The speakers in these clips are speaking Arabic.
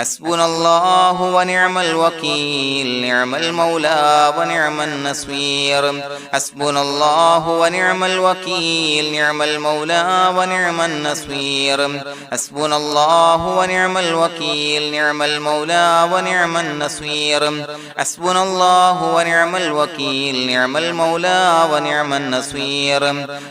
حسبنا الله ونعم الوكيل نعم المولى ونعم النصير حسبنا الله ونعم الوكيل نعم المولى ونعم النصير حسبنا الله ونعم الوكيل نعم المولى ونعم النصير حسبنا الله ونعم الوكيل نعم المولى ونعم النصير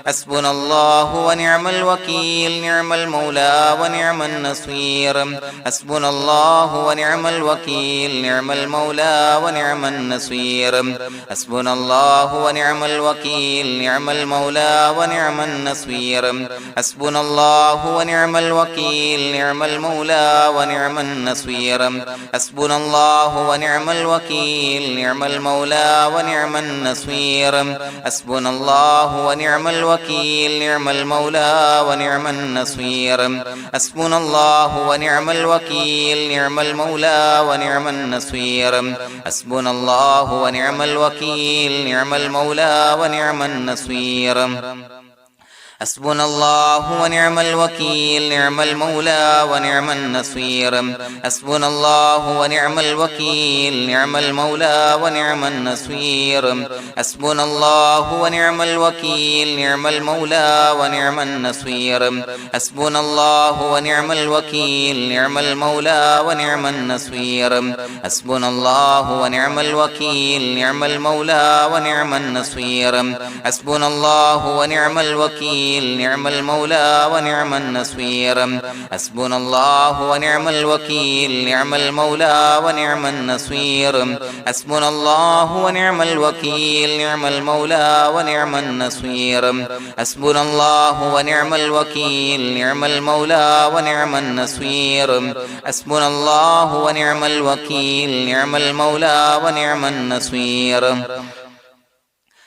حسبنا الله ونعم الوكيل نعم المولى ونعم النصير حسبنا الله ونعم الوكيل نعم المولى ونعم النصير حسبنا الله ونعم الوكيل نعم المولى ونعم النصير حسبنا الله ونعم الوكيل نعم المولى ونعم النصير حسبنا الله ونعم الوكيل نعم المولى ونعم النصير حسبنا الله ونعم الوكيل نعم المولى ونعم النصير حسبنا الله ونعم الوكيل نعم المولى ونعم النصير حسبنا الله ونعم الوكيل نعم المولى ونعم النصير حسبنا الله ونعم الوكيل نعم المولى ونعم النصير حسبنا الله ونعم الوكيل نعم المولى ونعم النصير حسبنا الله ونعم الوكيل نعم المولى ونعم النصير حسبنا الله ونعم الوكيل نعم المولى ونعم النصير حسبنا الله ونعم الوكيل نعم المولى ونعم النصير حسبنا الله ونعم الوكيل نعم المولى ونعم النصير حسبنا الله ونعم الوكيل نعم المولى ونعم النصير حسبنا الله ونعم الوكيل نعم المولى ونعم النصير حسبنا الله ونعم الوكيل نعم المولى ونعم النصير حسبنا الله ونعم الوكيل نعم المولى ونعم النصير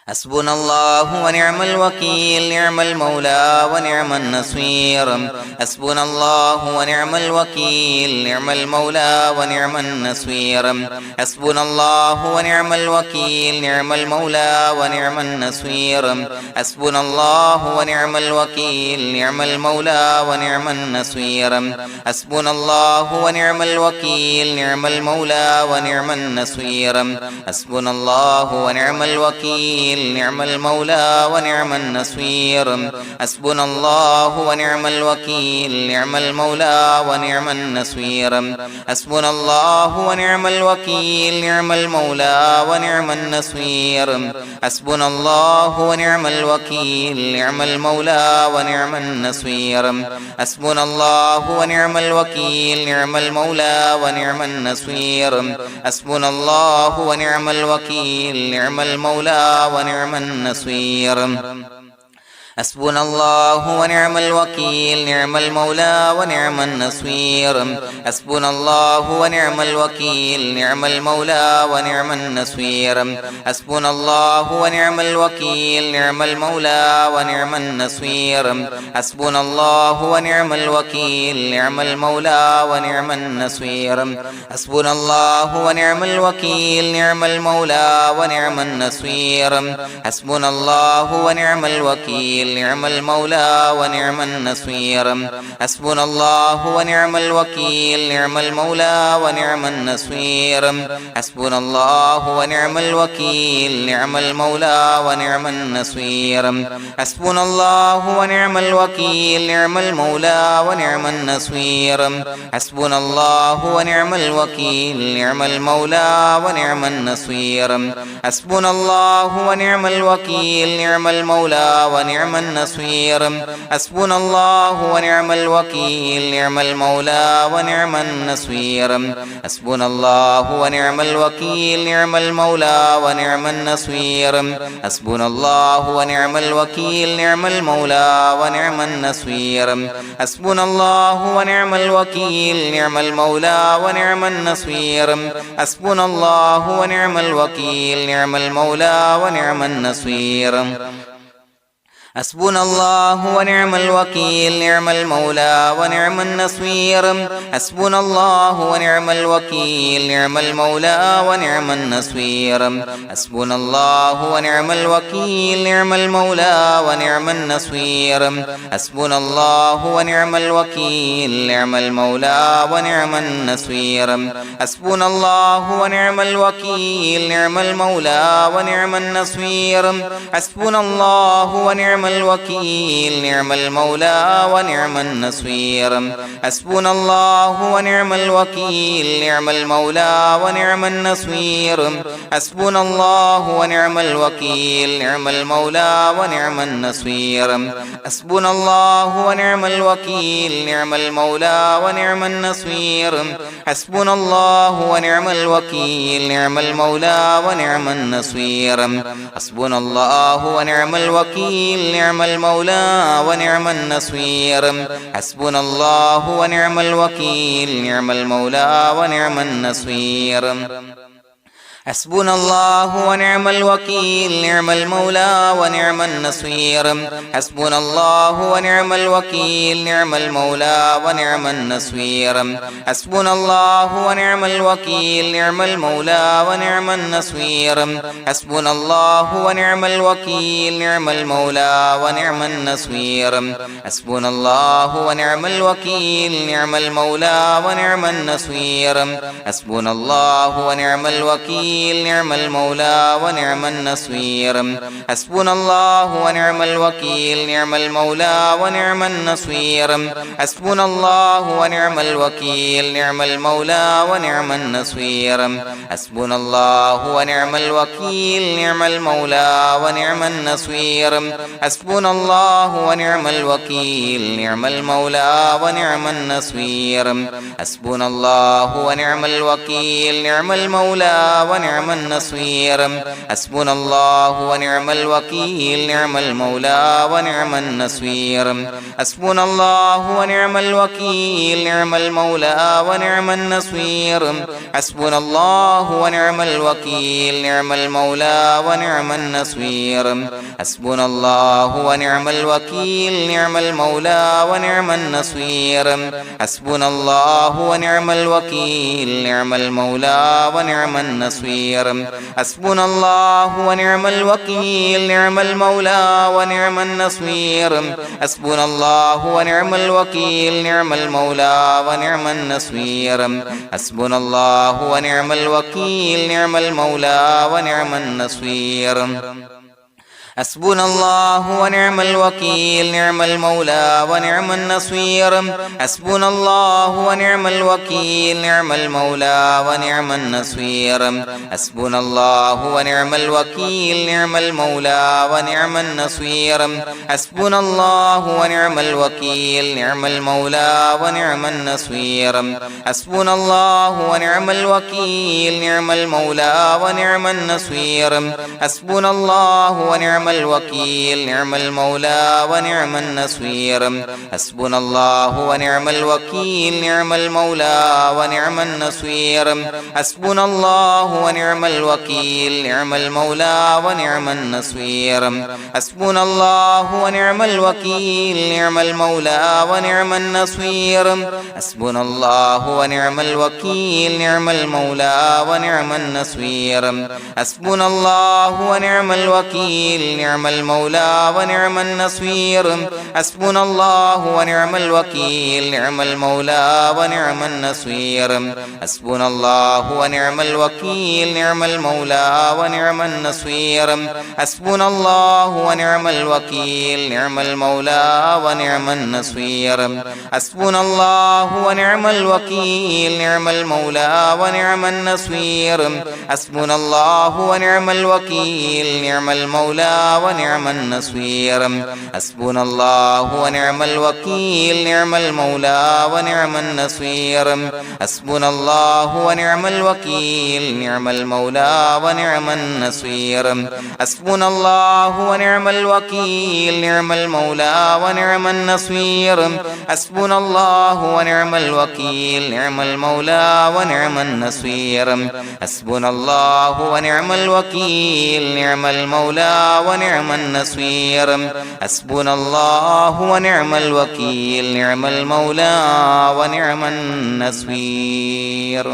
حسبنا الله ونعم الوكيل نعم المولى ونعم النصير حسبنا الله ونعم الوكيل نعم المولى ونعم النصير حسبنا الله ونعم الوكيل نعم المولى ونعم النصير حسبنا الله ونعم الوكيل نعم المولى ونعم النصير حسبنا الله ونعم الوكيل نعم المولى ونعم النصير حسبنا الله ونعم الوكيل نعم المولى ونعم النصير حسبنا الله ونعم الوكيل نعم المولى ونعم النصير حسبنا الله ونعم الوكيل نعم المولى ونعم النصير حسبنا الله ونعم الوكيل نعم المولى ونعم النصير حسبنا الله ونعم الوكيل نعم المولى ونعم النصير حسبنا الله ونعم الوكيل نعم المولى ونعم النصير حسبنا الله ونعم الوكيل نعم المولى ونعم النصير حسبنا الله ونعم الوكيل نعم المولى ونعم النصير حسبنا الله ونعم الوكيل نعم المولى ونعم النصير حسبنا الله ونعم الوكيل نعم المولى ونعم النصير حسبنا الله ونعم الوكيل نعم المولى ونعم النصير حسبنا الله ونعم الوكيل نعم المولى ونعم النصير حسبنا الله ونعم الوكيل نعم المولى ونعم النصير حسبنا الله ونعم الوكيل نعم المولى ونعم النصير حسبنا الله ونعم الوكيل نعم المولى ونعم النصير حسبنا الله ونعم الوكيل نعم المولى ونعم النصير حسبنا الله ونعم الوكيل نعم المولى ونعم النصير حسبنا الله ونعم الوكيل نعم المولى ونعم النصير حسبنا الله ونعم الوكيل نعم المولى ونعم النصير حسبنا الله ونعم الوكيل نعم المولى ونعم النصير حسبنا الله ونعم الوكيل نعم المولى ونعم النصير حسبنا الله ونعم الوكيل نعم المولى ونعم النصير حسبنا الله ونعم الوكيل نعم المولى ونعم النصير حسبنا الله ونعم الوكيل نعم المولى ونعم النصير حسبنا الله ونعم الوكيل نعم المولى ونعم النصير حسبنا الله ونعم الوكيل نعم المولى ونعم النصير حسبنا الله ونعم الوكيل نعم المولى ونعم النصير حسبنا الله ونعم الوكيل نعم المولى ونعم النصير حسبنا الله ونعم الوكيل نعم المولى ونعم النصير حسبنا الله ونعم الوكيل نعم المولى ونعم النصير حسبنا الله ونعم الوكيل نعم المولى ونعم النصير حسبنا الله ونعم الوكيل نعم المولى ونعم النصير حسبنا الله ونعم الوكيل نعم المولى ونعم النصير حسبنا الله ونعم الوكيل نعم المولى ونعم النصير حسبنا الله ونعم الوكيل نعم المولى ونعم النصير حسبنا الله ونعم الوكيل نعم المولى ونعم النصير حسبنا الله ونعم الوكيل نعم المولى ونعم النصير حسبنا الله ونعم الوكيل نعم المولى ونعم النصير حسبنا الله ونعم الوكيل نعم المولى ونعم النصير حسبنا الله ونعم الوكيل نعم المولى ونعم النصير حسبنا الله ونعم الوكيل نعم المولى ونعم النصير حسبنا الله ونعم الوكيل نعم المولى ونعم النصير حسبنا الله ونعم الوكيل نعم المولى ونعم النصير حسبنا الله ونعم الوكيل نعم المولى ونعم النصير حسبنا الله ونعم الوكيل نعم المولى ونعم النصير حسبنا الله ونعم الوكيل نعم المولى ونعم النصير حسبنا الله ونعم الوكيل نعم المولى ونعم النصير حسبنا الله ونعم الوكيل نعم المولى ونعم النصير حسبنا الله ونعم الوكيل نعم المولى ونعم النصير حسبنا الله ونعم الوكيل نعم المولى ونعم النصير حسبنا الله ونعم الوكيل نعم المولى ونعم النصير حسبنا الله ونعم الوكيل نعم المولى ونعم النصير حسبنا الله ونعم الوكيل نعم المولى ونعم النصير حسبنا الله ونعم الوكيل نعم المولى ونعم النصير حسبنا الله ونعم الوكيل نعم المولى ونعم النصير حسبنا الله ونعم الوكيل نعم المولى ونعم النصير حسبنا الله ونعم الوكيل نعم المولى ونعم النصير حسبنا الله ونعم الوكيل نعم المولى ونعم النصير حسبنا الله ونعم الوكيل نعم المولى ونعم النصير حسبنا الله ونعم الوكيل نعم المولى ونعم النصير حسبنا الله ونعم الوكيل نعم المولى ونعم النصير حسبنا الله ونعم الوكيل نعم المولى ونعم النصير حسبنا الله ونعم الوكيل نعم المولى ونعم النصير حسبنا الله ونعم الوكيل نعم المولى ونعم النصير حسبنا الله ونعم الوكيل نعم المولى ونعم النصير حسبنا الله ونعم الوكيل نعم المولى ونعم النصير حسبنا الله ونعم الوكيل نعم المولى ونعم النصير حسبنا الله ونعم الوكيل نعم المولى ونعم النصير حسبنا الله ونعم الوكيل نعم المولى ونعم النصير حسبنا الله ونعم الوكيل نعم المولى ونعم النصير حسبنا الله ونعم الوكيل نعم المولى ونعم النصير حسبنا الله ونعم الوكيل نعم المولى ونعم النصير حسبنا الله ونعم الوكيل نعم المولى ونعم النصير حسبنا الله ونعم الوكيل نعم المولى ونعم النصير حسبنا الله ونعم الوكيل نعم المولى ونعم النصير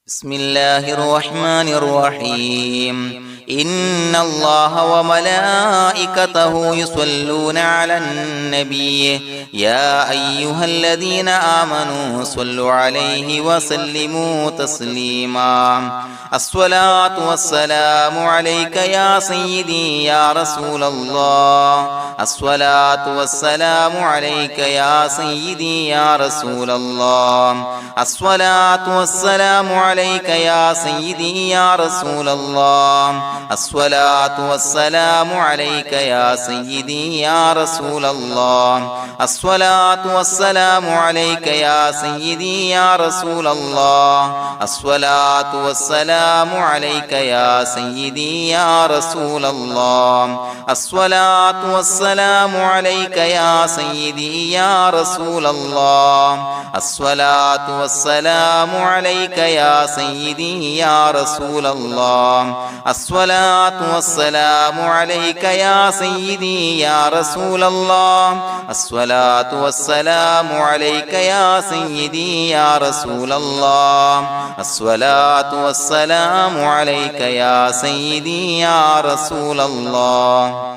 بسم الله الرحمن الرحيم إن الله وملائكته يصلون على النبي يا أيها الذين آمنوا صلوا عليه وسلموا تسليما الصلاة والسلام عليك يا سيدي يا رسول الله الصلاة والسلام عليك يا سيدي يا رسول الله الصلاة والسلام عليك يا سيدي يا رسول الله الصلاة والسلام عليك يا سيدي يا رسول الله الصلاة والسلام عليك يا سيدي يا رسول الله الصلاة والسلام عليك يا سيدي يا رسول الله الصلاة والسلام عليك يا سيدي يا رسول الله الصلاة والسلام عليك يا سيدي يا رسول الله الصلاة والسلام عليك يا سيدي يا رسول الله الصلاة والسلام عليك يا سيدي يا رسول الله الصلاة والسلام عليك يا سيدي يا رسول الله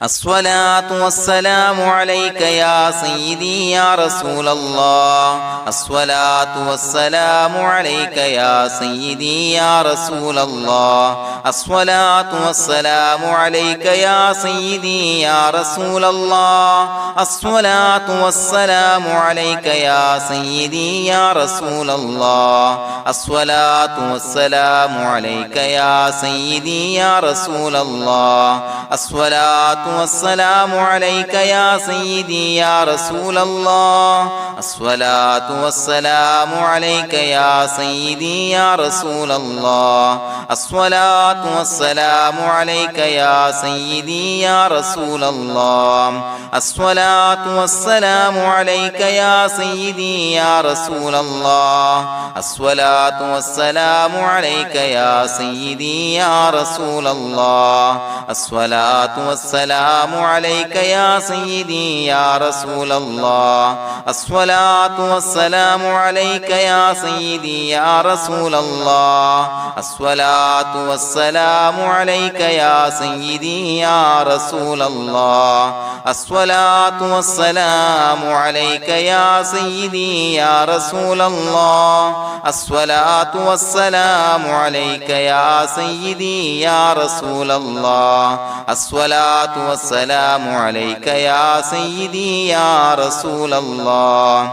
الصلاة والسلام عليك يا سيدي يا رسول الله الصلاة والسلام عليك يا سيدي يا رسول الله الصلاة والسلام عليك يا سيدي يا رسول الله الصلاة والسلام عليك يا سيدي يا رسول الله الصلاة والسلام عليك يا سيدي يا رسول الله الصلاة والسلام عليك يا سيدي يا رسول الله الصلاة والسلام عليك يا سيدي يا رسول الله الصلاة والسلام عليك يا سيدي يا رسول الله الصلاة والسلام عليك يا سيدي يا رسول الله الصلاة والسلام عليك يا سيدي يا رسول الله الصلاة والسلام عليك يا سيدي يا رسول الله الصلاة والسلام عليك يا سيدي يا رسول الله الصلاة والسلام عليك يا سيدي يا رسول الله الصلاة والسلام عليك يا سيدي يا رسول الله الصلاة والسلام عليك يا سيدي يا رسول الله الصلاة والسلام عليك يا سيدي يا رسول الله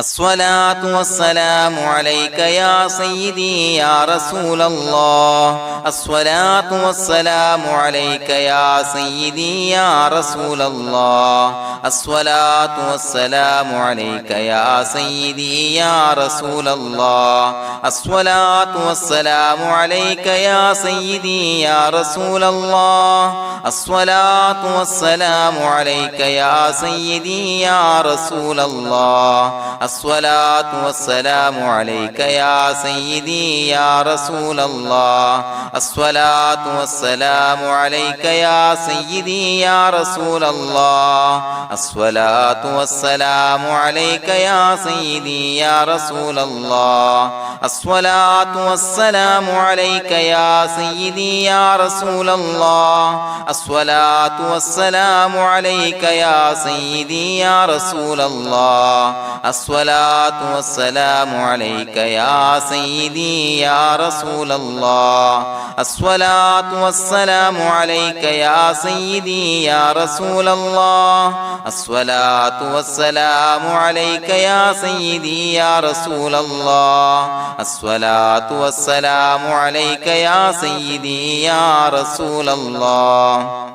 الصلاة والسلام عليك يا سيدي يا رسول الله الصلاة والسلام عليك يا سيدي يا رسول الله الصلاة والسلام عليك يا سيدي يا رسول الله الصلاة والسلام عليك يا سيدي يا رسول الله الصلاة والسلام عليك يا سيدي يا رسول الله الصلاة والسلام عليك يا سيدي يا رسول الله الصلاة والسلام عليك يا سيدي يا رسول الله الصلاة والسلام عليك يا سيدي يا رسول الله الصلاة والسلام عليك يا سيدي يا رسول الله الصلاة والسلام عليك يا سيدي يا رسول الله الصلاة والسلام عليك يا سيدي يا رسول الله الصلاة والسلام عليك يا سيدي يا رسول الله الصلاة والسلام عليك يا سيدي يا رسول الله الصلاة والسلام عليك يا سيدي يا رسول الله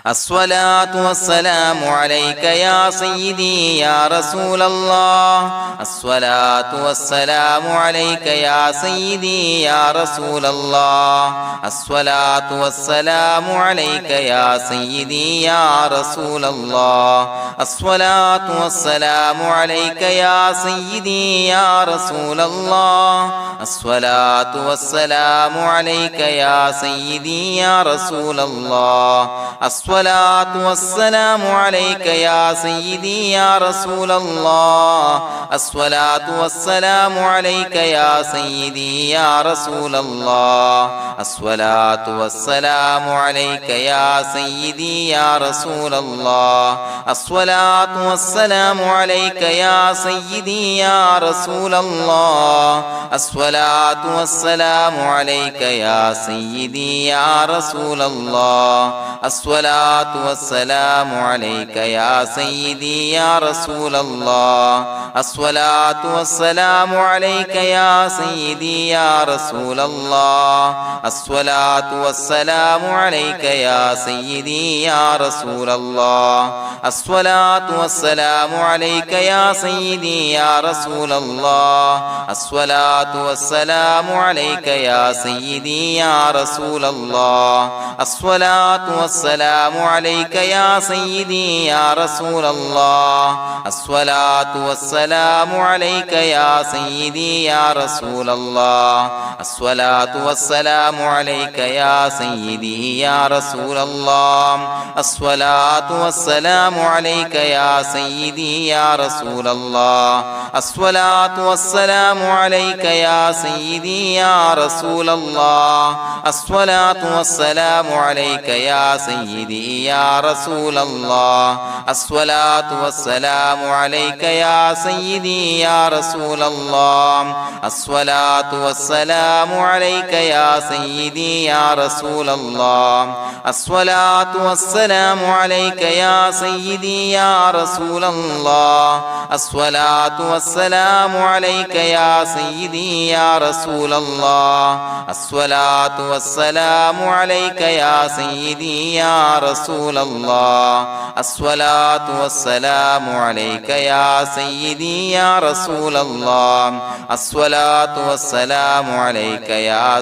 الصلاة والسلام عليك يا سيدي يا رسول الله الصلاة والسلام عليك يا سيدي يا رسول الله الصلاة والسلام عليك يا سيدي يا رسول الله الصلاة والسلام عليك يا سيدي يا رسول الله الصلاة والسلام عليك يا سيدي يا رسول الله الصلاة والسلام عليك يا سيدي يا رسول الله الصلاة والسلام عليك يا سيدي يا رسول الله الصلاة والسلام عليك يا سيدي يا رسول الله الصلاة والسلام عليك يا سيدي يا رسول الله الصلاة والسلام عليك يا سيدي يا رسول الله الصلاة والسلام عليك يا سيدي يا رسول الله الصلاة والسلام عليك يا سيدي يا رسول الله الصلاة والسلام عليك يا سيدي يا رسول الله الصلاة والسلام عليك يا سيدي يا رسول الله الصلاة والسلام عليك يا سيدي يا رسول الله الصلاة والسلام عليك يا سيدي يا رسول الله الصلاة والسلام عليك يا سيدي يا رسول الله الصلاة والسلام عليك يا سيدي يا رسول الله الصلاة والسلام عليك يا سيدي يا رسول الله الصلاة والسلام عليك يا سيدي يا رسول الله الصلاة والسلام عليك يا سيدي يا رسول الله الصلاة والسلام عليك يا سيدي يا رسول الله الصلاة والسلام عليك يا سيدي يا رسول الله الصلاة والسلام عليك يا سيدي يا رسول الله الصلاة والسلام عليك يا سيدي يا رسول الله الصلاة والسلام عليك يا سيدي يا رسول الله الصلاة والسلام عليك يا سيدي يا رسول الله الصلاة والسلام عليك يا سيدي يا رسول الله الصلاة والسلام عليك يا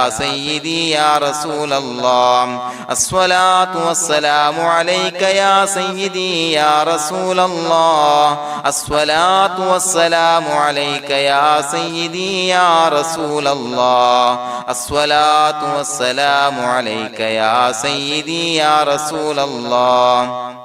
سيدي يا رسول الله الصلاة والسلام عليك يا سيدي يا رسول الله الصلاة والسلام عليك يا سيدي يا رسول الله الصلاة والسلام عليك يا سيدي يا رسول الله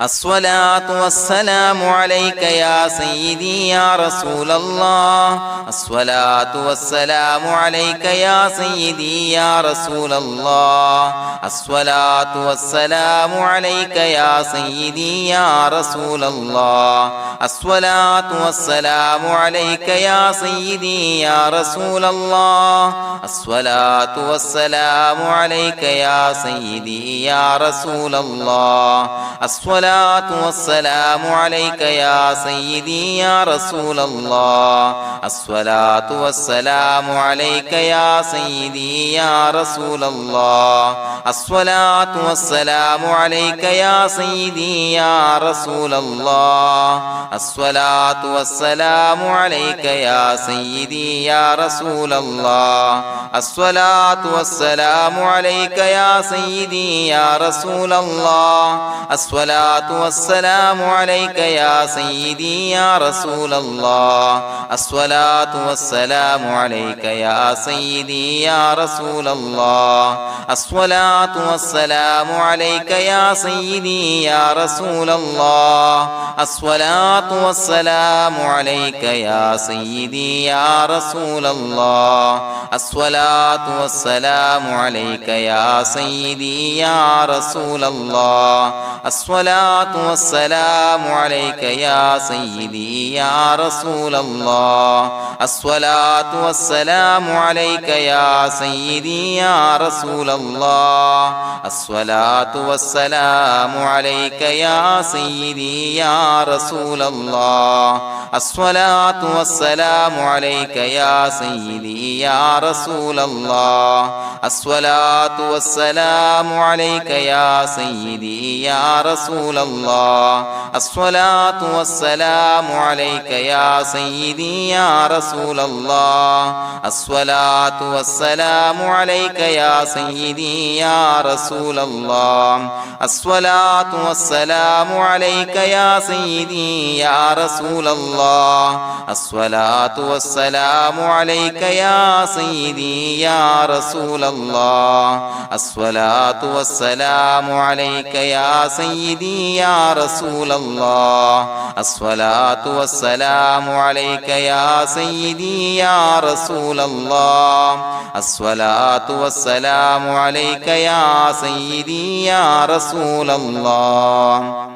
الصلاة والسلام عليك يا سيدي يا رسول الله الصلاة والسلام عليك يا سيدي يا رسول الله الصلاة والسلام عليك يا سيدي يا رسول الله الصلاة والسلام عليك يا سيدي يا رسول الله الصلاة والسلام عليك يا سيدي يا رسول الله الصلاة والسلام عليك يا سيدي يا رسول الله الصلاة والسلام عليك يا سيدي يا رسول الله الصلاة والسلام عليك يا سيدي يا رسول الله الصلاة والسلام عليك يا سيدي يا رسول الله الصلاة والسلام عليك يا سيدي يا رسول الله الصلاة والسلام عليك يا سيدي يا رسول الله الصلاة والسلام عليك يا سيدي يا رسول الله الصلاة والسلام عليك يا سيدي يا رسول الله الصلاة والسلام عليك يا سيدي يا رسول الله الصلاة والسلام عليك يا سيدي يا رسول الله الصلاة الصلاة والسلام عليك يا سيدي يا رسول الله الصلاة والسلام عليك يا سيدي يا رسول الله الصلاة والسلام عليك يا سيدي يا رسول الله الصلاة والسلام عليك يا سيدي يا رسول الله الصلاة والسلام عليك يا سيدي يا رسول الله الصلاة والسلام عليك يا سيدي يا رسول الله الصلاة والسلام عليك يا سيدي يا رسول الله الصلاة والسلام عليك يا سيدي يا رسول الله الصلاة والسلام عليك يا سيدي يا رسول الله الصلاة والسلام عليك يا سيدي يا رسول الله الصلاة والسلام عليك يا سيدي يا رسول الله الصلاة والسلام عليك يا سيدي يا رسول الله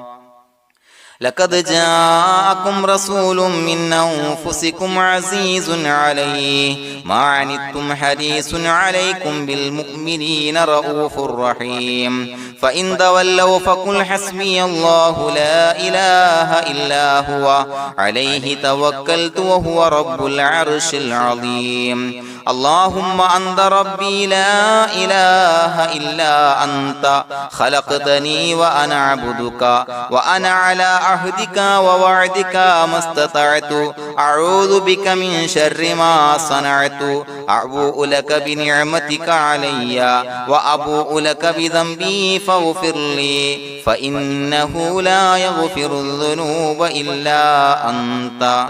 لقد جاءكم رسول من أنفسكم عزيز عليه ما عنتم حريص عليكم بالمؤمنين رؤوف رحيم فإن تولوا فقل حسبي الله لا إله إلا هو عليه توكلت وهو رب العرش العظيم اللهم أنت ربي لا إله إلا أنت خلقتني وأنا عبدك وأنا على عهدك ووعدك ما استطعت أعوذ بك من شر ما صنعت أبوء لك بنعمتك علي وأبوء لك بذنبي فاغفر لي فإنه لا يغفر الذنوب إلا أنت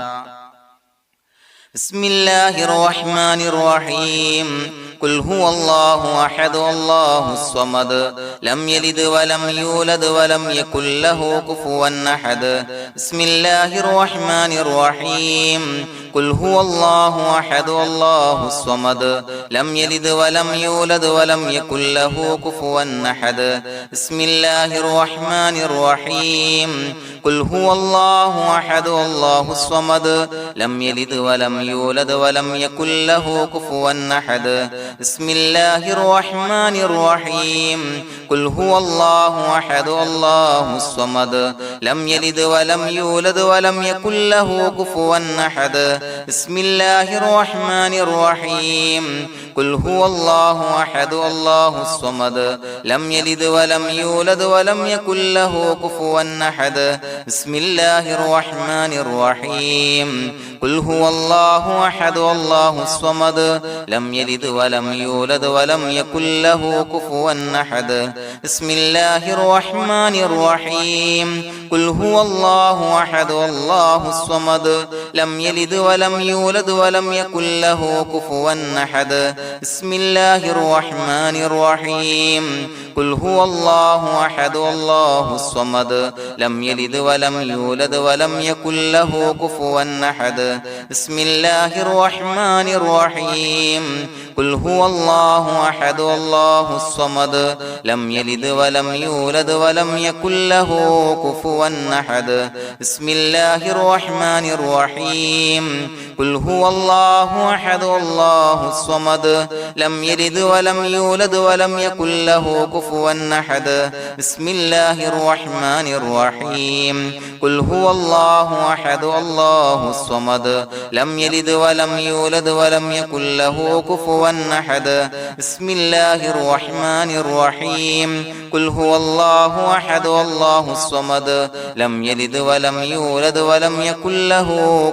بسم الله الرحمن الرحيم قل هو الله أحد الله الصمد لم يلد ولم يولد ولم يكن له كفوا أحد بسم الله الرحمن الرحيم قل هو الله أحد الله الصمد لم يلد ولم يولد ولم يكن له كفوا أحد بسم الله الرحمن الرحيم قل هو الله أحد الله الصمد لم يلد ولم يولد ولم يكن له كفوا أحد بسم الله الرحمن الرحيم قل هو الله أحد الله الصمد لم يلد ولم يولد ولم يكن له كفوا أحد بسم الله الرحمن الرحيم قل هو الله أحد الله الصمد لم يلد ولم يولد ولم يكن له كفوا أحد بسم الله الرحمن الرحيم قل هو الله أحد الله الصمد لم يلد ولم يولد ولم يكن له كفوا أحد بسم الله الرحمن الرحيم قل هو الله أحد الله الصمد لم يلد ولم يولد ولم يكن له كفوا أحد بسم الله الرحمن الرحيم قل هو الله أحد الله الصمد لم يلد ولم يولد ولم يكن له كفوا أحد بسم الله الرحمن الرحيم قل هو الله أحد الله الصمد لم يلد ولم يولد ولم يكن له كفوا أحد بسم الله الرحمن الرحيم قل هو الله أحد الله الصمد لم يلد ولم يولد ولم يكن له كفوا أحد بسم الله الرحمن الرحيم قل هو الله أحد الله الصمد لم يلد ولم يولد ولم يكن له كفوا أحد بسم الله الرحمن الرحيم قل هو الله أحد الله الصمد لم يلد ولم يولد ولم يكن له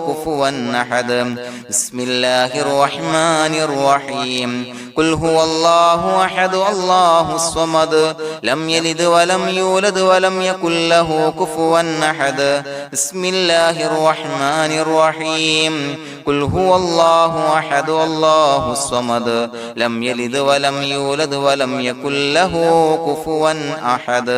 كفوا أحد بسم الله الرحمن الرحيم قل هو الله أحد الله الصمد لم يلد ولم يولد ولم يكن له كفوا أحد بسم الله الرحمن الرحيم قل هو الله أحد الله الصمد لم يلد ولم يولد ولم يكن له كفوا أحد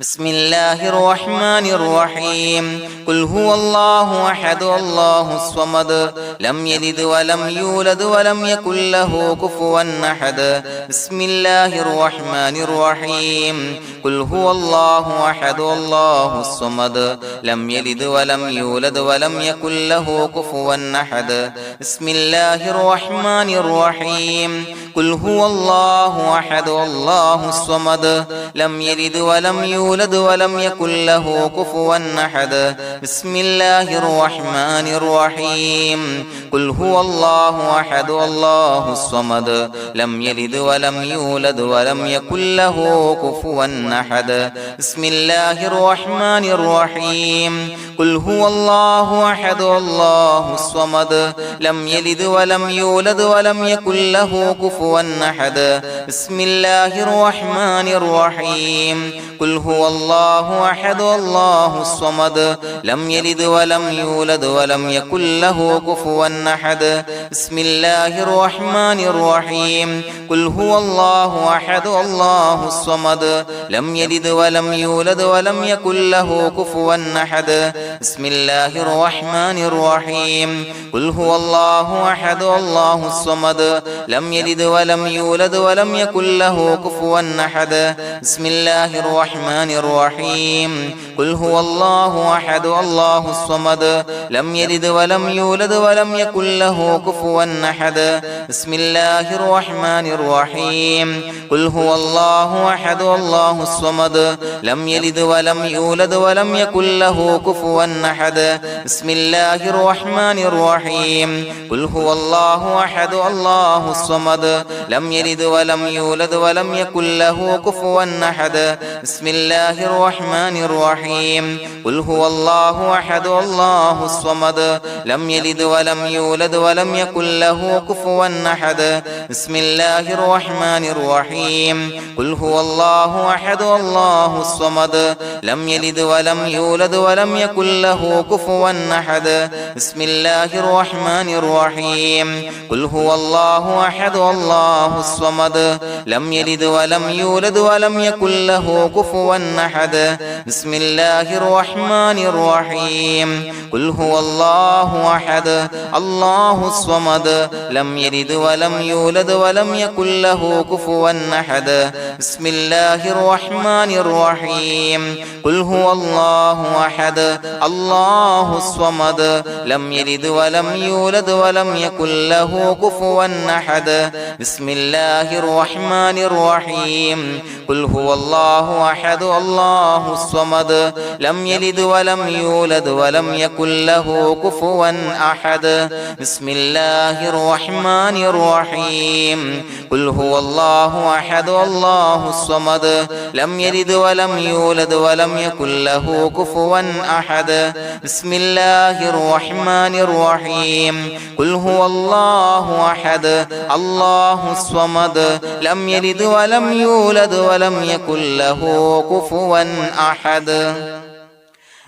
بسم الله الرحمن الرحيم قل هو الله أحد الله الصمد لم يلد ولم يولد ولم يكن له كفوا أحد بسم الله الرحمن الرحيم قل هو الله أحد الله الصمد لم يلد ولم يولد ولم يكن له كفوا أحد بسم الله الرحمن الرحيم قل هو الله أحد الله الصمد لم يلد ولم يولد ولم يكن له كفوا أحد بسم الله الرحمن الرحيم قل هو الله أحد الله الصمد لم يلد ولم يولد ولم يكن له كفوا أحد بسم الله الرحمن الرحيم قل هو الله أحد الله الصمد لم يلد ولم يولد ولم يكن له كفوا أحد بسم الله الرحمن الرحيم قل هو الله أحد الله الصمد لم يلد ولم يولد ولم يكن له كفوا أحد بسم الله الرحمن الرحيم قل هو الله أحد الله الصمد لم يلد ولم يولد ولم يكن له كفوا أحد بسم الله الرحمن الرحيم قل هو الله أحد الله الصمد لم يلد ولم يولد ولم يكن له كفوا أحد بسم الله الرحمن الرحيم قل هو الله أحد الله الصمد لم يلد ولم يولد ولم يكن له كفوا أحد بسم الله الرحمن الرحيم قل هو الله أحد الله الصمد لم يلد ولم يولد ولم يكن له كفوا أحد بسم الله الرحمن الرحيم قل هو الله أحد الله الصمد لم يلد ولم يولد ولم يكن له كفوا أحد بسم الله الرحمن الرحيم قل هو الله أحد الله الصمد لم يلد ولم يولد ولم يكن له كفوا أحد بسم الله الرحمن الرحيم قل هو الله أحد الله الصمد لم يلد ولم يولد ولم يكن له كفوا أحد بسم الله الرحمن الرحيم قل هو الله أحد الله الصمد لم يلد ولم يولد ولم يكن له كفوا أحد بسم الله الرحمن الرحيم قل هو الله أحد الله الصمد لم يلد ولم يولد ولم يكن له كفوا أحد بسم الله الرحمن الرحيم قل هو الله أحد الله الصمد لم يلد ولم يولد ولم يكن له كفوا أحد بسم الله الرحمن الرحيم قل هو الله أحد الله الصمد لم يلد ولم يولد ولم يكن له كفوا أحد بسم الله الرحمن الرحيم قل هو الله أحد الله الصمد لم يلد ولم يولد ولم يكن له كفوا أحد بسم الله الرحمن الرحيم قل هو الله أحد الله الصمد لم يلد ولم يولد ولم يكن له كفوا أحد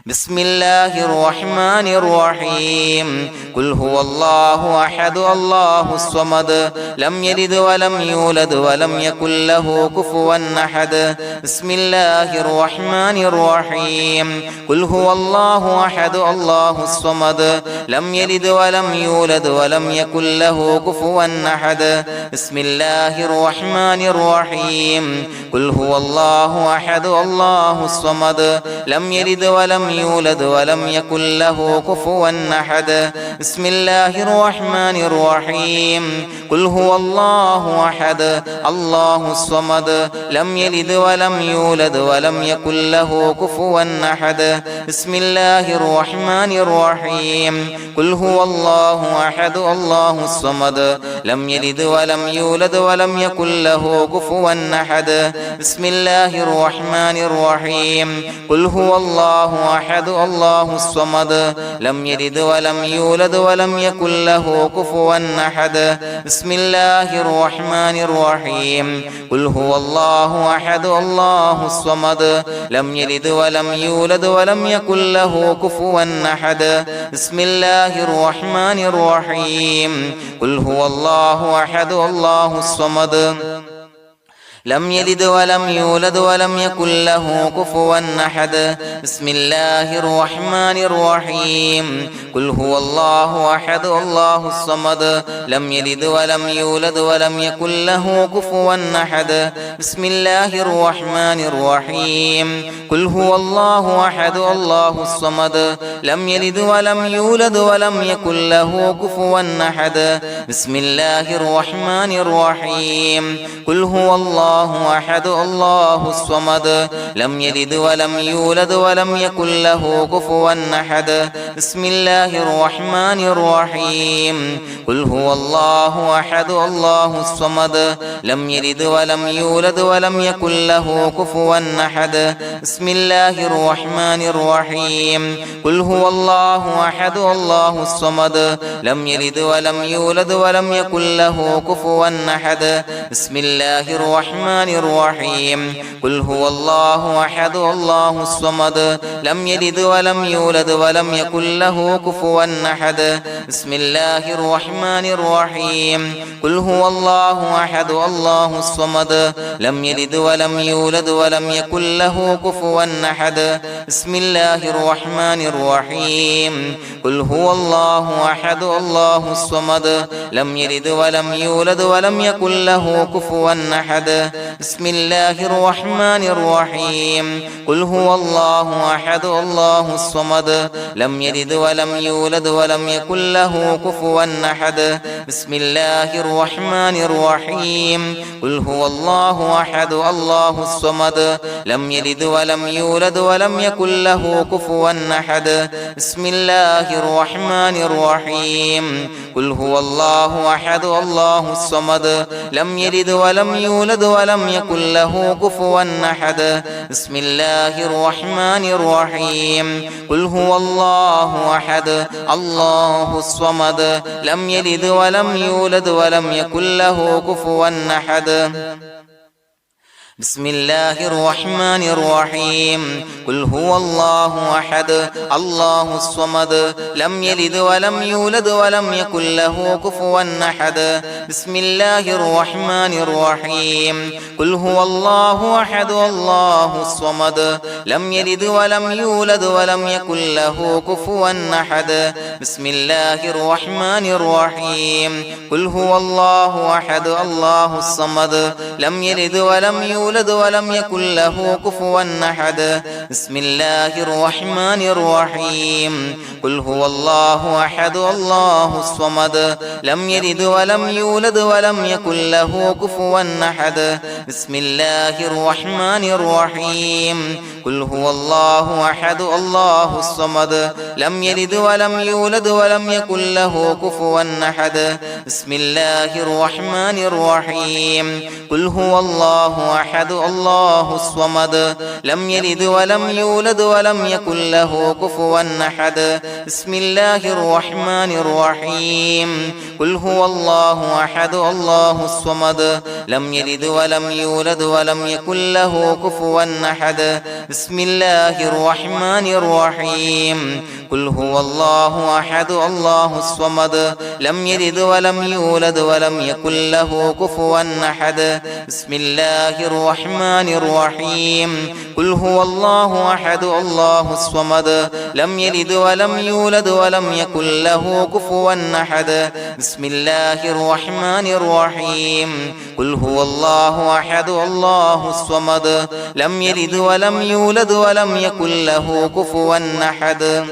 بسم الله الرحمن الرحيم قل هو الله أحد الله الصمد لم يلد ولم يولد ولم يكن له كفوا أحد بسم الله الرحمن الرحيم قل هو الله أحد الله الصمد لم يلد ولم يولد ولم يكن له كفوا أحد بسم الله الرحمن الرحيم قل هو الله أحد الله الصمد لم يلد ولم يولد ولم يكن له كفوا أحد بسم الله الرحمن الرحيم قل هو الله أحد الله الصمد لم يلد ولم يولد ولم يكن له كفوا أحد بسم الله الرحمن الرحيم قل هو الله أحد الله الصمد لم يلد ولم يولد ولم يكن له كفوا أحد بسم الله الرحمن الرحيم قل هو الله أحد الله الصمد لم يلد ولم يولد ولم يكن له كفوا أحد بسم الله الرحمن الرحيم قل هو الله أحد الله الصمد لم يلد ولم يولد ولم يكن له كفوا أحد بسم الله الرحمن الرحيم قل هو الله أحد الله الصمد لم يلد ولم يولد ولم يكن له كفوا أحد بسم الله الرحمن الرحيم قل هو الله أحد الله الصمد لم يلد ولم يولد ولم يكن له كفوا أحد بسم الله الرحمن الرحيم قل هو الله أحد الله الصمد لم يلد ولم يولد ولم يكن له كفوا أحد بسم الله الرحمن الرحيم قل هو الله أحد الله الصمد لم يلد ولم يولد ولم يكن له كفوا أحد بسم الله الرحمن الرحيم قل هو الله أحد الله الصمد لم يلد ولم يولد ولم يكن له كفوا أحد بسم الله الرحمن الرحيم قل هو الله أحد الله الصمد لم يلد ولم يولد ولم يكن له كفوا أحد بسم الله الرحمن الرحيم قل هو الله أحد الله الصمد لم يلد ولم يولد ولم يكن له كفوا أحد بسم الله الرحمن الرحيم قل هو الله أحد الله الصمد لم يلد ولم يولد ولم يكن له كفوا أحد بسم الله الرحمن الرحيم قل هو الله أحد الله الصمد لم يلد ولم يولد ولم يكن له كفوا أحد بسم الله الرحمن الرحيم قل هو الله أحد الله الصمد لم يلد ولم يولد ولم يكن له كفوا أحد بسم الله الرحمن الرحيم قل هو الله أحد الله الصمد لم يلد ولم يولد ولم يكن له كفوا أحد بسم الله الرحمن الرحيم قل هو الله أحد الله الصمد لم يلد ولم يولد ولم يكن له كفوا أحد بسم الله الرحمن الرحيم قل هو الله أحد الله الصمد لم يلد ولم يولد ولم يكن له كفوا أحد بسم الله الرحمن الرحيم قل هو الله أحد الله الصمد لم يلد ولم يولد ولم يكن له كفوا أحد بسم الله الرحمن الرحيم قل هو الله أحد الله الصمد لم يلد ولم يولد ولم يكن له كفوا أحد بسم الله الرحمن الرحيم قل هو الله أحد الله الصمد لم يلد ولم يولد ولم يكن له كفوا أحد بسم الله الرحمن الرحيم قل هو الله أحد الله الصمد لم يلد ولم يولد ولم يكن له كفوا أحد بسم الله الرحمن الرحيم قل هو الله أحد الله الصمد لم يلد ولم يولد ولم يكن له كفوا أحد بسم الله الرحمن الرحيم قل هو الله أحد الله الصمد لم يلد ولم يولد ولم يكن له كفوا أحد بسم الله الرحمن الرحيم قل هو الله أحد الله الصمد لم يلد ولم يولد ولم يكن له كفوا أحد بسم الله الرحمن الرحيم قل هو الله أحد الله الصمد لم يلد ولم يولد ولم يكن له كفوا أحد بسم الله الرحمن الرحيم قل هو الله أحد الله الصمد لم يلد ولم يولد ولم يكن له كفوا أحد بسم الله الرحمن الرحيم قل هو الله أحد الله الصمد لم يلد ولم يولد ولم يكن له كفوا أحد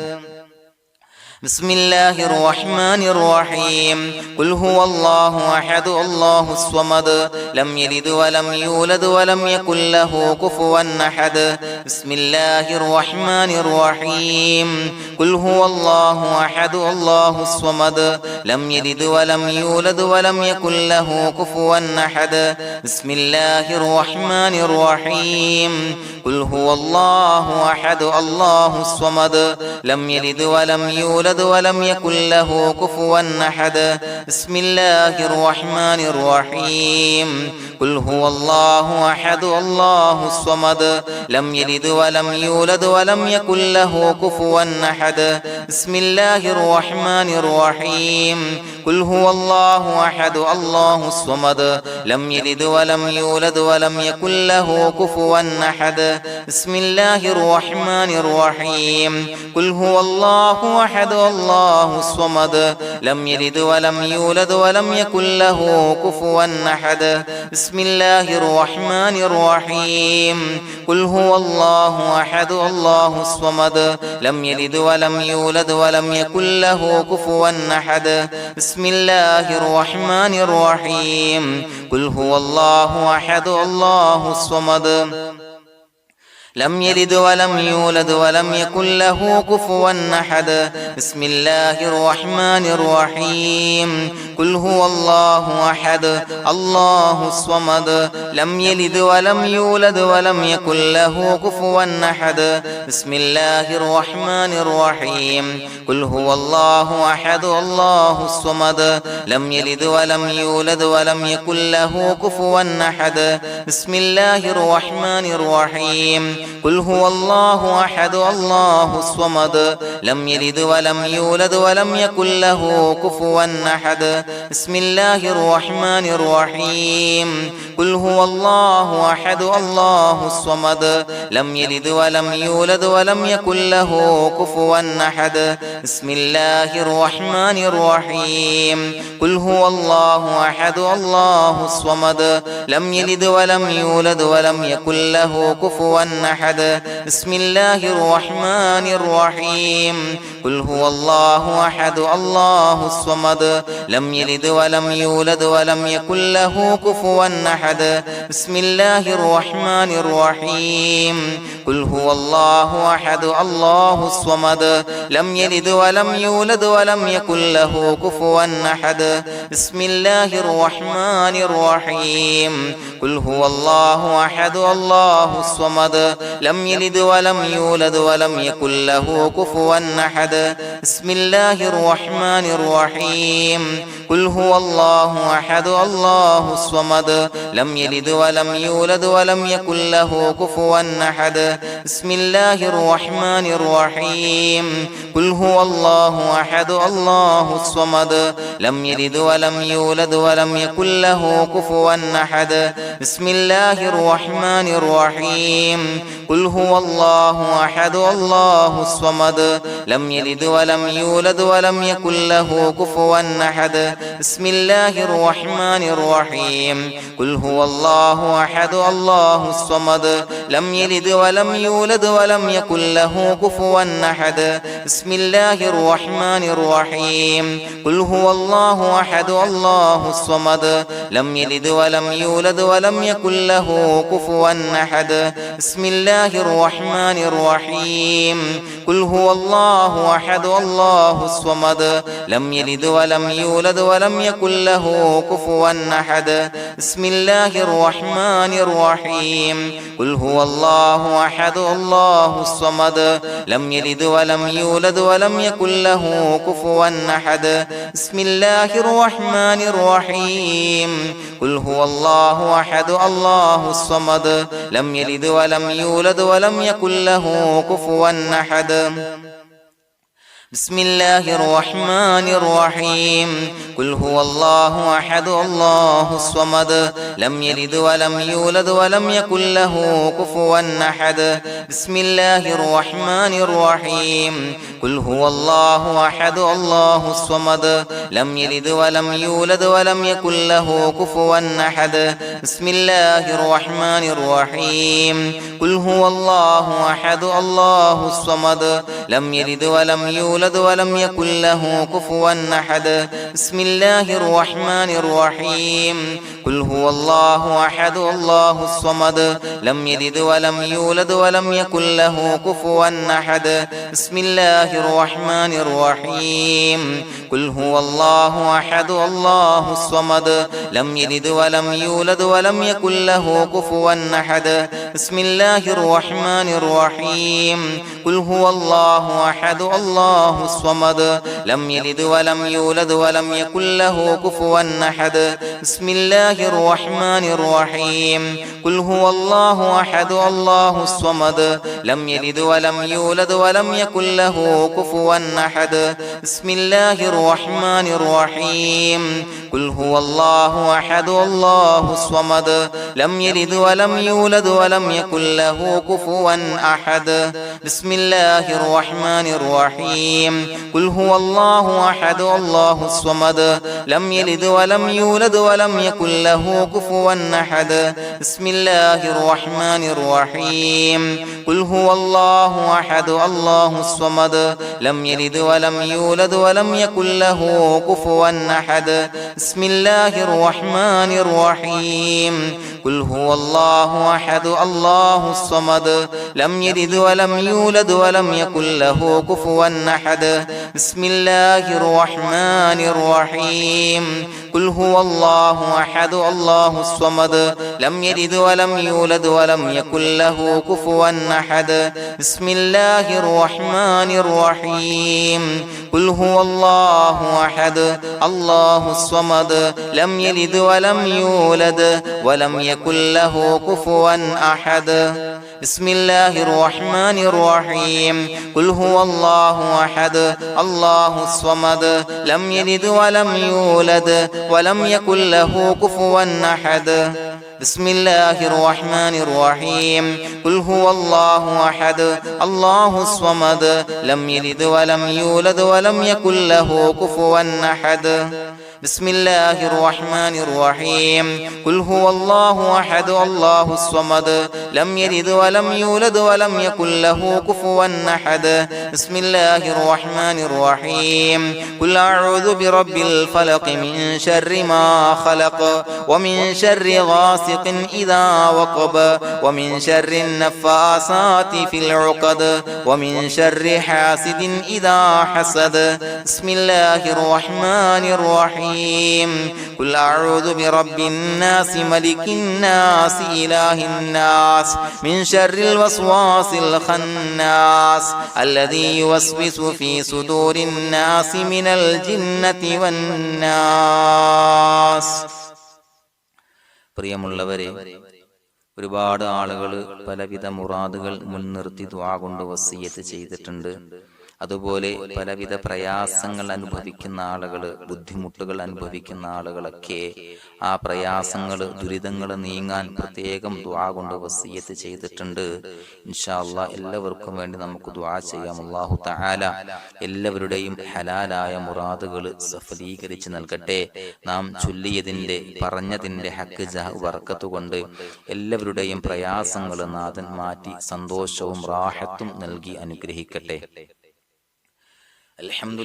بسم الله الرحمن الرحيم قل هو الله أحد الله الصمد لم يلد ولم يولد ولم يكن له كفوا أحد بسم الله الرحمن الرحيم قل هو الله أحد الله الصمد لم يلد ولم يولد ولم يكن له كفوا أحد بسم الله الرحمن الرحيم قل هو الله أحد الله الصمد لم يلد ولم يولد يولد ولم يكن له كفوا أحد بسم الله الرحمن الرحيم قل هو الله أحد الله الصمد لم يلد ولم يولد ولم يكن له كفوا أحد بسم الله الرحمن الرحيم قل هو الله أحد الله الصمد لم يلد ولم يولد ولم يكن له كفوا أحد بسم الله الرحمن الرحيم قل هو الله أحد الله الصمد لم يلد ولم يولد ولم يكن له كفوا أحد بسم الله الرحمن الرحيم قل هو الله أحد الله الصمد لم يلد ولم يولد ولم يكن له كفوا أحد بسم الله الرحمن الرحيم قل هو الله أحد الله الصمد لم يلد ولم يولد ولم يكن له كفوا أحد بسم الله الرحمن الرحيم قل هو الله أحد الله الصمد لم يلد ولم يولد ولم يكن له كفوا أحد بسم الله الرحمن الرحيم قل هو الله أحد الله الصمد لم يلد ولم يولد ولم يكن له كفوا أحد بسم الله الرحمن الرحيم قل هو الله أحد الله الصمد لم يلد ولم يولد ولم يكن له كفوا أحد بسم الله الرحمن الرحيم قل هو الله أحد الله الصمد لم يلد ولم يولد ولم يكن له كفوا أحد بسم الله الرحمن الرحيم قل هو الله أحد الله الصمد لم يلد ولم يولد ولم يكن له كفوا أحد بسم الله الرحمن الرحيم قل هو الله أحد الله الصمد لم يلد ولم يولد ولم يكن له كفوا أحد بسم الله الرحمن الرحيم قل هو الله أحد الله الصمد لم يلد ولم يولد ولم يكن له كفوا أحد بسم الله الرحمن الرحيم قل هو الله أحد الله الصمد لم يلد ولم يولد ولم يكن له كفوا أحد بسم الله الرحمن الرحيم قل هو الله أحد الله الصمد لم يلد ولم يولد ولم يكن له كفوا أحد بسم الله الرحمن الرحيم قل هو الله أحد الله الصمد لم يلد ولم يولد ولم يكن له كفوا أحد بسم الله الرحمن الرحيم قل هو الله أحد الله الصمد لم يلد ولم يولد ولم يكن له كفوا أحد بسم الله الرحمن الرحيم قل هو الله أحد الله الصمد لم يلد ولم يولد ولم يكن له كفوا أحد بسم الله الرحمن الرحيم قل هو الله أحد الله الصمد لم يلد ولم يولد ولم يكن له كفوا أحد بسم الله الرحمن الرحيم قل هو الله أحد الله الصمد لم يلد ولم يولد ولم يكن له كفوا أحد بسم الله الرحمن الرحيم قل هو الله أحد الله الصمد لم يلد ولم يولد ولم يكن له كفوا أحد بسم الله الرحمن الرحيم قل هو الله أحد الله الصمد لم يلد ولم يولد ولم يكن له كفوا أحد بسم الله الرحمن الرحيم قل هو الله أحد الله الصمد لم يلد ولم يولد ولم يكن له كفوا أحد بسم الله الرحمن الرحيم قل هو الله أحد الله الصمد لم يلد ولم يولد ولم يكن له كفوا أحد بسم الله الرحمن الرحيم قل هو الله أحد الله الصمد لم يلد ولم يولد ولم يكن له كفوا أحد بسم الله الرحمن الرحيم قل هو الله أحد الله الصمد لم يلد ولم يولد ولم يكن له كفوا أحد بسم الله الرحمن الرحيم قل هو الله أحد الله الصمد لم يلد ولم يولد ولم يكن له كفوا أحد بسم الله الرحمن الرحيم قل هو الله الله أحد الله الصمد لم يلد ولم يولد ولم يكن له كفوا أحد بسم الله الرحمن الرحيم قل هو الله أحد الله الصمد لم يلد ولم يولد ولم يكن له كفوا أحد بسم الله الرحمن الرحيم قل هو الله أحد الله الصمد لم يلد ولم يولد ولم يكن له كفوا أحد بسم الله الرحمن الرحيم قل هو الله أحد الله الصمد لم يلد ولم يولد ولم يكن له كفوا أحد بسم الله الرحمن الرحيم قل هو الله أحد الله الصمد لم يلد ولم يولد ولم يكن له كفوا أحد بسم الله الرحمن الرحيم قل هو الله أحد الله الصمد لم يلد ولم يولد ولم يكن له كفوا أحد بسم الله الرحمن الرحيم قل هو الله أحد الله الصمد لم يلد ولم يولد ولم يكن له كفوا أحد بسم الله الرحمن الرحيم قل هو الله أحد الله الصمد لم يلد ولم يولد ولم يكن له كفوا أحد بسم الله الرحمن الرحيم قل هو الله أحد الله الصمد لم يلد ولم يولد ولم يكن له كفوا أحد بسم الله الرحمن الرحيم قل هو الله أحد الله الصمد لم يلد ولم يولد ولم يكن له كفوا أحد بسم الله الرحمن الرحيم قل هو الله أحد الله الصمد لم يلد ولم يولد ولم يكن له كفوا أحد بسم الله الرحمن الرحيم قل أعوذ برب الفلق من شر ما خلق ومن شر غاسق إذا وقب ومن شر النفاثات في العقد ومن شر حاسد إذا حسد بسم الله الرحمن الرحيم قل أعوذ برب الناس ملك الناس إله الناس من شر الوسواس الخناس الذي يوسوس في صدور الناس من الجنة والناس. പ്രിയമുള്ളവരെ, ഒരുപാട് ആളുകൾ പലവിധ മുറാദുകൾ മുൻനിർത്തി ദുആ കൊണ്ട് വസിയ്യത്ത് ചെയ്തിട്ടുണ്ട്. അതുപോലെ പലവിധ പ്രയാസങ്ങൾ അനുഭവിക്കുന്ന ആളുകൾ, ബുദ്ധിമുട്ടുകൾ അനുഭവിക്കുന്ന ആളുകളൊക്കെ ആ പ്രയാസങ്ങൾ, ദുരിതങ്ങൾ നീങ്ങാൻ പ്രത്യേകം ദുആ കൊണ്ട് വസിയ്യത്ത് ചെയ്തിട്ടുണ്ട്. ഇൻഷാ അല്ലാഹ് എല്ലാവർക്കും വേണ്ടി നമുക്ക് ദുആ ചെയ്യാം. അല്ലാഹു തആല എല്ലാവരുടെയും ഹലാലായ മുറാദുകൾ സഫലീകരിച്ച് നൽകട്ടെ. നാം ചൊല്ലിയതിന്റെ, പറഞ്ഞതിന്റെ ഹക്ക് ജാഹ് ബർക്കത്ത് കൊണ്ട് എല്ലാവരുടെയും പ്രയാസങ്ങൾ നാഥൻ മാറ്റി സന്തോഷവും റാഹത്തും നൽകി അനുഗ്രഹിക്കട്ടെ. الحمد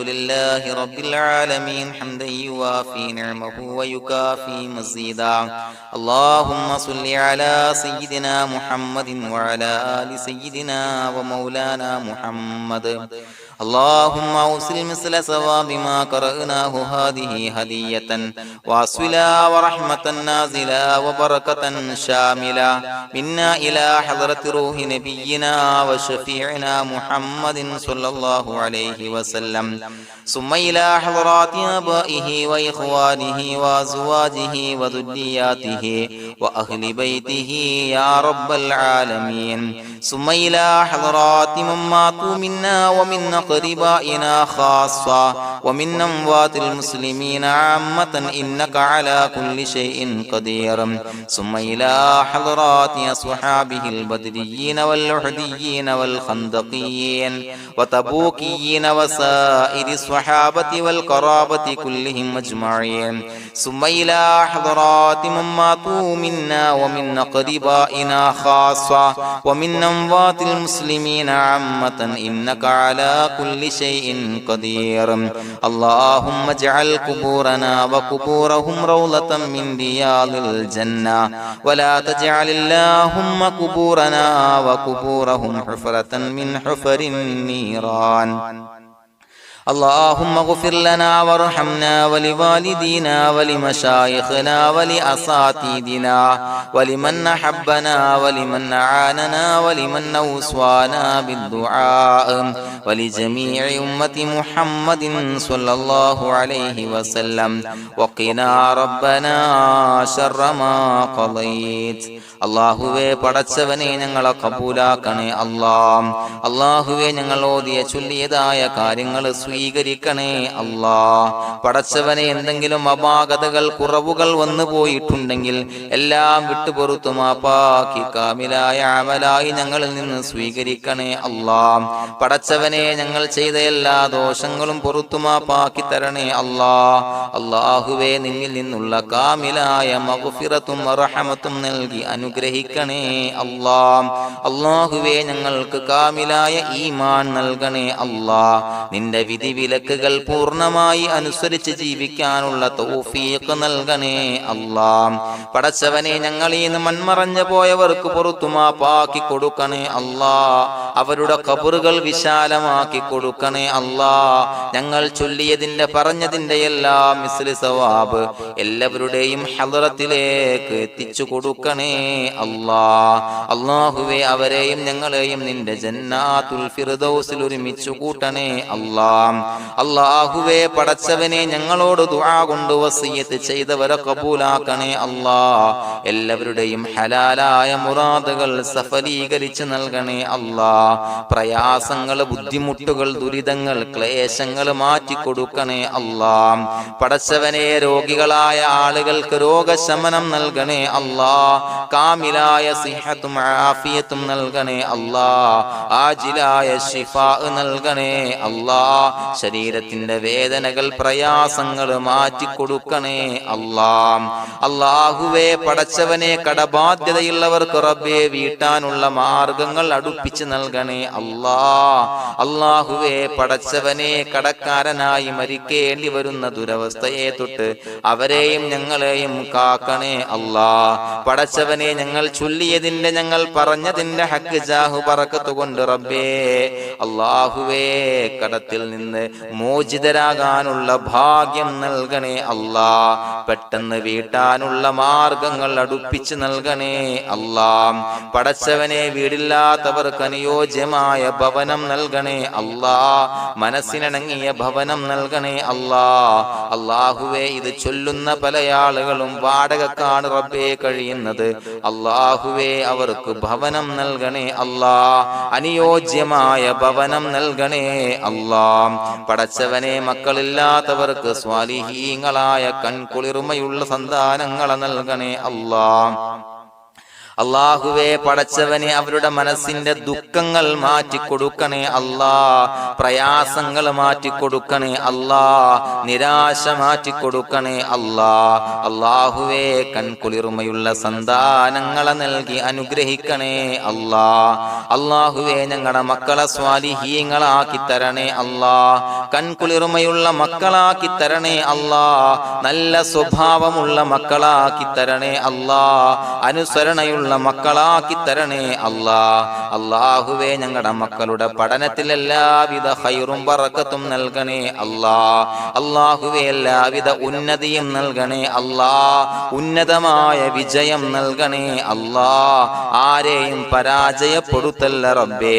لله رب العالمين حمدا يوافي نعمه ويكافي مزيدا. اللهم صل على سيدنا محمد وعلى آل سيدنا ومولانا محمد. اللهم أوصل مثل ثواب ما قرأناه هذه هدية واصلا ورحمة نازلا وبركة شاملة منا إلى حضرة روح نبينا وشفيعنا محمد صلى الله عليه وسلم، ثم إلى حضرات آبائه وإخوانه وأزواجه وذرياته وأهل بيته يا رب العالمين، ثم إلى حضرات من ماتوا منا ومن أقربائنا خاصة ومن أموات المسلمين عامة إنك على كل شيء قدير، ثم إلى حضرات أصحابه البدريين والأحديين والخندقيين وتبوكيين وسائر الصحابة والقرابة كلهم أجمعين، ثم إلى حضرات من ماتوا منا ومن أقربائنا خاصة ومن أموات المسلمين عامة إنك على كل شيء قدير. اللهم اجعل قبورنا وقبورهم روضة من رياض الجنة، ولا تجعل اللهم قبورنا وقبورهم حفرة من حفر النيران. اللهم اغفر لنا وارحمنا ولوالدينا ولمشايخنا ولأساتذتنا ولمن أحبنا ولمن أعاننا ولمن أوصانا بالدعاء ولجميع أمة محمد صلى الله عليه وسلم وقنا ربنا شر ما قضيت. അള്ളാഹുവേ പടച്ചവനെ ഞങ്ങളെ കബൂലാക്കണേ അല്ലാഹ്. അള്ളാഹുവേ ഞങ്ങൾ ഓതിയ ചൊല്ലിയതായ കാര്യങ്ങൾ സ്വീകരിക്കണേ അല്ലാഹ്. പടച്ചവനെ എന്തെങ്കിലും അപാകതകൾ കുറവുകൾ വന്നു പോയിട്ടുണ്ടെങ്കിൽ എല്ലാം വിട്ടുപൊറുത്തു മാപ്പാക്കി കാമിലായ അമലായി ഞങ്ങളിൽ നിന്ന് സ്വീകരിക്കണേ അല്ലാഹ്. പടച്ചവനെ ഞങ്ങൾ ചെയ്ത എല്ലാ ദോഷങ്ങളും പൊറുത്തു മാപ്പാക്കി തരണേ അല്ലാഹ്. അള്ളാഹുവേ നിന്നിൽ നിന്നുള്ള കാമിലായ മഗ്ഫിറത്തും റഹമത്തും നൽകി അനുഗ്രഹിക്കണേ അല്ലാഹ്. അല്ലാഹുവേ ഞങ്ങൾക്ക് കാമിലായ ഈമാൻ നൽകണേ അല്ലാഹ്. നിന്റെ വിധി വിലക്കുകൾ പൂർണ്ണമായി അനുസരിച്ച് ജീവിക്കാനുള്ള തൗഫീഖ് നൽകണേ അല്ലാഹ്. പടച്ചവനെ ഞങ്ങളിൽ നിന്ന് മൺമറഞ്ഞു പോയവർക്ക് പുറത്തു മാപ്പാക്കി കൊടുക്കണേ അല്ലാഹ്. അവരുടെ ഖബറുകൾ വിശാലമാക്കി കൊടുക്കണേ അല്ലാഹ്. ഞങ്ങൾ ചൊല്ലിയതിന്റെ പറഞ്ഞതിന്റെ എല്ലാം മിസ്ലി സവാബ് എല്ലാവരുടെയും ഹളറത്തിലേക്ക് എത്തിച്ചു കൊടുക്കണേ അല്ലാഹ്. അല്ലാഹുവേ അവരെയും ഞങ്ങളെയും നിന്റെ ജന്നാത്തുൽ ഫിർദൗസിൽ ഒരുമിച്ചു കൂട്ടണേ അല്ലാഹ്. അല്ലാഹുവേ പടച്ചവനെ ഞങ്ങളോട് ദുആ കൊണ്ട് വസിയത്ത് ചെയ്തവരെ കബൂലാക്കണേ അല്ലാഹ്. എല്ലാവരുടെയും ഹലാലായ മുറാദുകൾ സഫലീകരിച്ച് നൽകണേ അല്ലാഹ്. പ്രയാസങ്ങൾ, ബുദ്ധിമുട്ടുകൾ, ദുരിതങ്ങൾ, ക്ലേശങ്ങൾ മാറ്റിക്കൊടുക്കണേ അല്ലാഹ്. പടച്ചവനെ രോഗികളായ ആളുകൾക്ക് രോഗശമനം നൽകണേ അല്ലാഹ്. കാമിലായ സിഹത്തും ആഫിയത്തും നൽകണേ അല്ലാഹ്. ആജിലായ ശിഫാ നൽകണേ അല്ലാഹ്. ശരീരത്തിന്റെ വേദനകൾ, പ്രയാസങ്ങൾ മാറ്റിക്കൊടുക്കണേ അല്ലാഹ്. അല്ലാഹുവേ പടച്ചവനെ കടബാധ്യതയുള്ളവർക്ക് റബ്ബേ വീട്ടാനുള്ള മാർഗങ്ങൾ അടുപ്പിച്ച് നൽകണേ അല്ലാഹ്. അല്ലാഹുവേ പടച്ചവനെ കടക്കാരനായി മരിക്കേണ്ടി വരുന്ന ദുരവസ്ഥയെ തൊട്ട് അവരെയും ഞങ്ങളെയും കാക്കണേ അല്ലാഹ്. പടച്ചവനെ ഞങ്ങൾ ചൊല്ലിയതിന്റെ, ഞങ്ങൾ പറഞ്ഞതിന്റെ ഹക്ക് ജാഹു ബറക്കത്ത് കൊണ്ട് റബ്ബേ അല്ലാഹുവേ കടത്തിൽ നിന്ന് മോചിതരാകാനുള്ള ഭാഗ്യം നൽകണേ അല്ലാഹ്. പെട്ടെന്ന് വീട്ടാനുള്ള മാർഗങ്ങൾ അടുപ്പിച്ച് നൽകണേ അല്ലാഹ്. പടച്ചവനെ വീടില്ലാത്തവർക്ക് അനുയോജ്യമായ ഭവനം നൽകണേ അല്ലാഹ്. മനസ്സിനിണങ്ങിയ ഭവനം നൽകണേ അല്ലാഹ്. അല്ലാഹുവേ ഇത് ചൊല്ലുന്ന പല ആളുകളും വാടകക്കാണ് റബ്ബേ കഴിയുന്നത്. അല്ലാഹുവേ അവർക്ക് ഭവനം നൽകണേ അല്ലാഹ്. അനുയോജ്യമായ ഭവനം നൽകണേ അല്ലാഹ്. പടച്ചവനെ മക്കളില്ലാത്തവർക്ക് സ്വാലിഹീങ്ങളായ കൺകുളിർമയുള്ള സന്താനങ്ങളെ നൽകണേ അല്ലാഹ്. അല്ലാഹുവേ പടച്ചവനെ അവരുടെ മനസ്സിന്റെ ദുഃഖങ്ങൾ മാറ്റിക്കൊടുക്കണേ അല്ലാഹ്. പ്രയാസങ്ങൾ മാറ്റിക്കൊടുക്കണേ അല്ലാഹ്. നിരാശ മാറ്റിക്കൊടുക്കണേ അല്ലാഹ്. അല്ലാഹുവേ കൺകുളിർമയുള്ള സന്താനങ്ങളെ നൽകി അനുഗ്രഹിക്കണേ അല്ലാഹ്. അല്ലാഹുവേ ഞങ്ങളുടെ മക്കളെ സ്വാലിഹീങ്ങളാക്കി തരണേ അല്ലാഹ്. കൺകുളിർമയുള്ള മക്കളാക്കി തരണേ അല്ലാഹ്. നല്ല സ്വഭാവമുള്ള മക്കളാക്കി തരണേ അല്ലാഹ്. അനുസരണയുള്ള മക്കളാക്കി തരണേ അല്ലാഹ്. അല്ലാഹുവേ ഞങ്ങളുടെ മക്കളുടെ പഠനത്തിൽ എല്ലാവിധ ഖൈറും ബറക്കത്തും നൽകണേ അല്ലാഹ്. അല്ലാഹുവേ എല്ലാവിധ ഉന്നതിയും നൽകണേ അല്ലാഹ്. ഉന്നതമായ വിജയം നൽകണേ അല്ലാഹ്. ആരെയും പരാജയപ്പെടുത്തല്ല റബ്ബേ.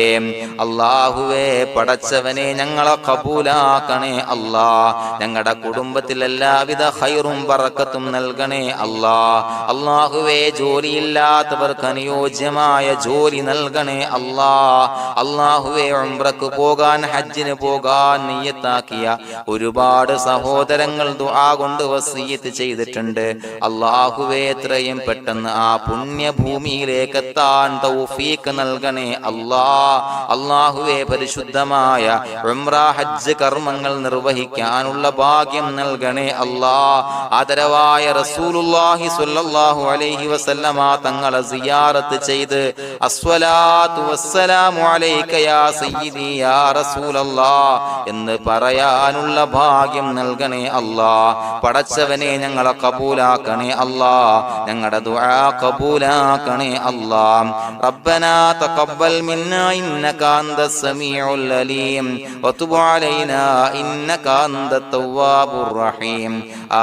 അല്ലാഹുവേ പടച്ചവനെ ഞങ്ങളെ കബൂലാക്കണേ അല്ലാഹ്. ഞങ്ങളുടെ കുടുംബത്തിൽ എല്ലാവിധ ഖൈറും ബറക്കത്തും നൽകണേ അല്ലാഹ്. അല്ലാഹുവേ ജോലിയില്ലാത്ത അനുയോജ്യമായ ജോലി നൽകണേ അല്ലാഹ്. അല്ലാഹുവേ ഉംറക്ക് പോകാൻ, ഹജ്ജിന് പോകാൻ നിയ്യത്താക്കിയ ഒരുപാട് സഹോദരങ്ങൾ ദുആ കൊണ്ട് വസിയത്ത് ചെയ്തിട്ടുണ്ട്. അല്ലാഹുവേ എത്രയും പെട്ടെന്ന് ആ പുണ്യഭൂമിയിലേക്ക് എത്താൻ തൗഫീഖ് നൽകണേ അല്ലാഹ്. അല്ലാഹുവേ പരിശുദ്ധമായ ഉംറ ഹജ്ജ് കർമ്മങ്ങൾ നിർവഹിക്കാനുള്ള ഭാഗ്യം നൽകണേ അല്ലാഹ്. ആദരവായ റസൂലുള്ളാഹി സ്വല്ലല്ലാഹു അലൈഹി വസല്ലമ തങ്ങളെ സിയാറത്ത് ചെയ്ത് അസ്സലാത്തു വസ്സലാമു അലൈക യാ സയ്യിദി യാ റസൂലല്ലാഹ് എന്ന് പറയാനുള്ള ഭാഗ്യം നൽകണേ അല്ലാഹ്. പടച്ചവനെ ഞങ്ങളെ കബൂലാക്കണേ അല്ലാഹ്, ഞങ്ങളുടെ ദുആ കബൂലാക്കണേ അല്ലാഹ്. റബ്ബനാ തഖബ്ബൽ മിന്നാ ഇന്നക അന്തസ് സമീഉൽ അലീം വതുബ് അലൈനാ ഇന്നക അന്തത് തവ്വാബുർ റഹീം.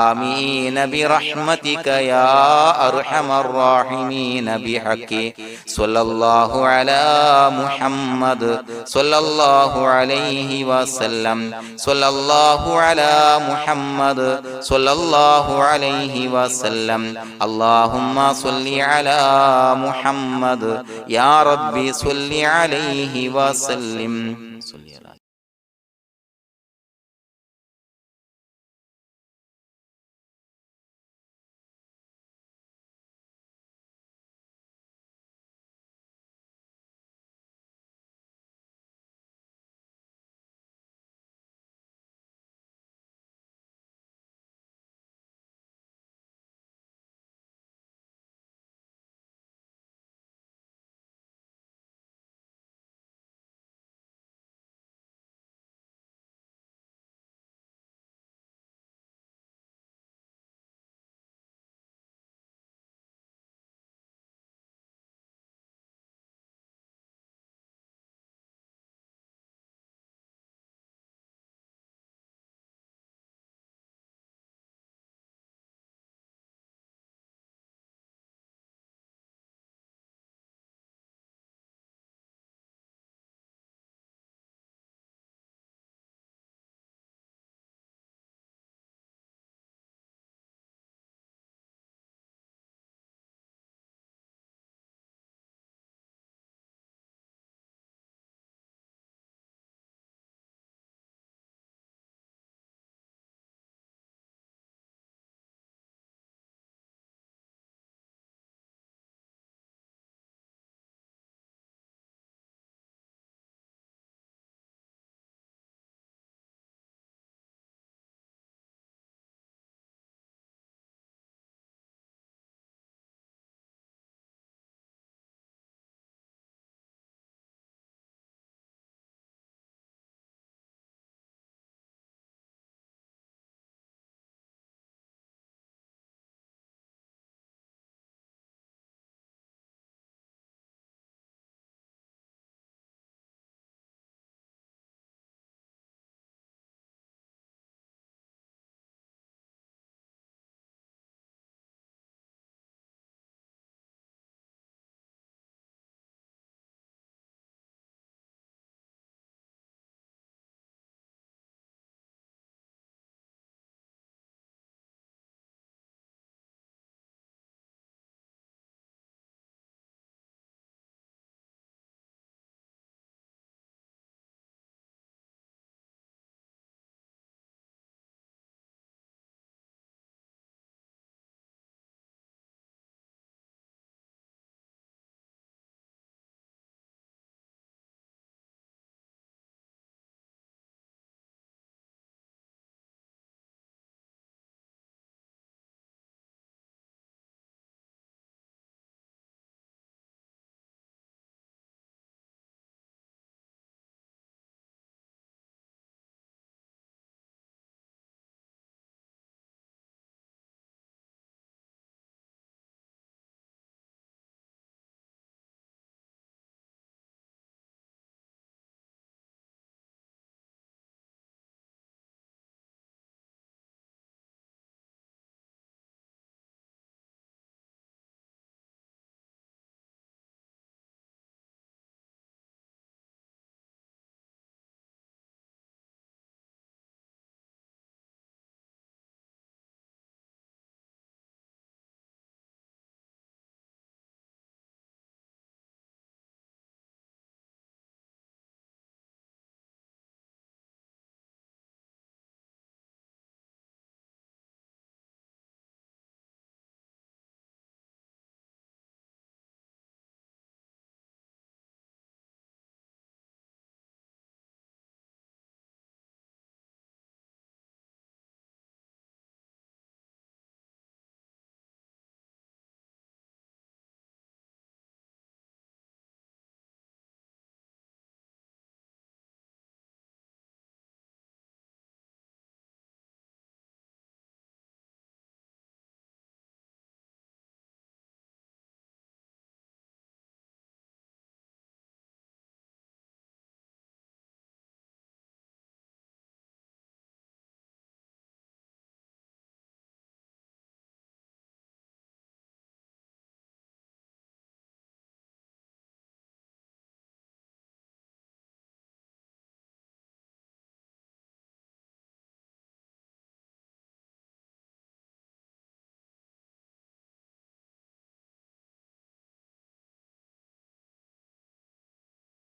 ആമീൻ ബിറഹ്മതിക യാ അർഹമർ റഹീമീൻ ബിഹഖി സ്വല്ലല്ലാഹു അലാ മുഹമ്മദ് സ്വല്ലല്ലാഹു അലൈഹി വസല്ലം സ്വല്ലല്ലാഹു അലാ മുഹമ്മദ് സ്വല്ലല്ലാഹു അലൈഹി വസല്ലം. അല്ലാഹുമ്മ സ്വല്ലി അലാ മുഹമ്മദ് യാ റബ്ബി സ്വല്ലി അലൈഹി വസല്ലം.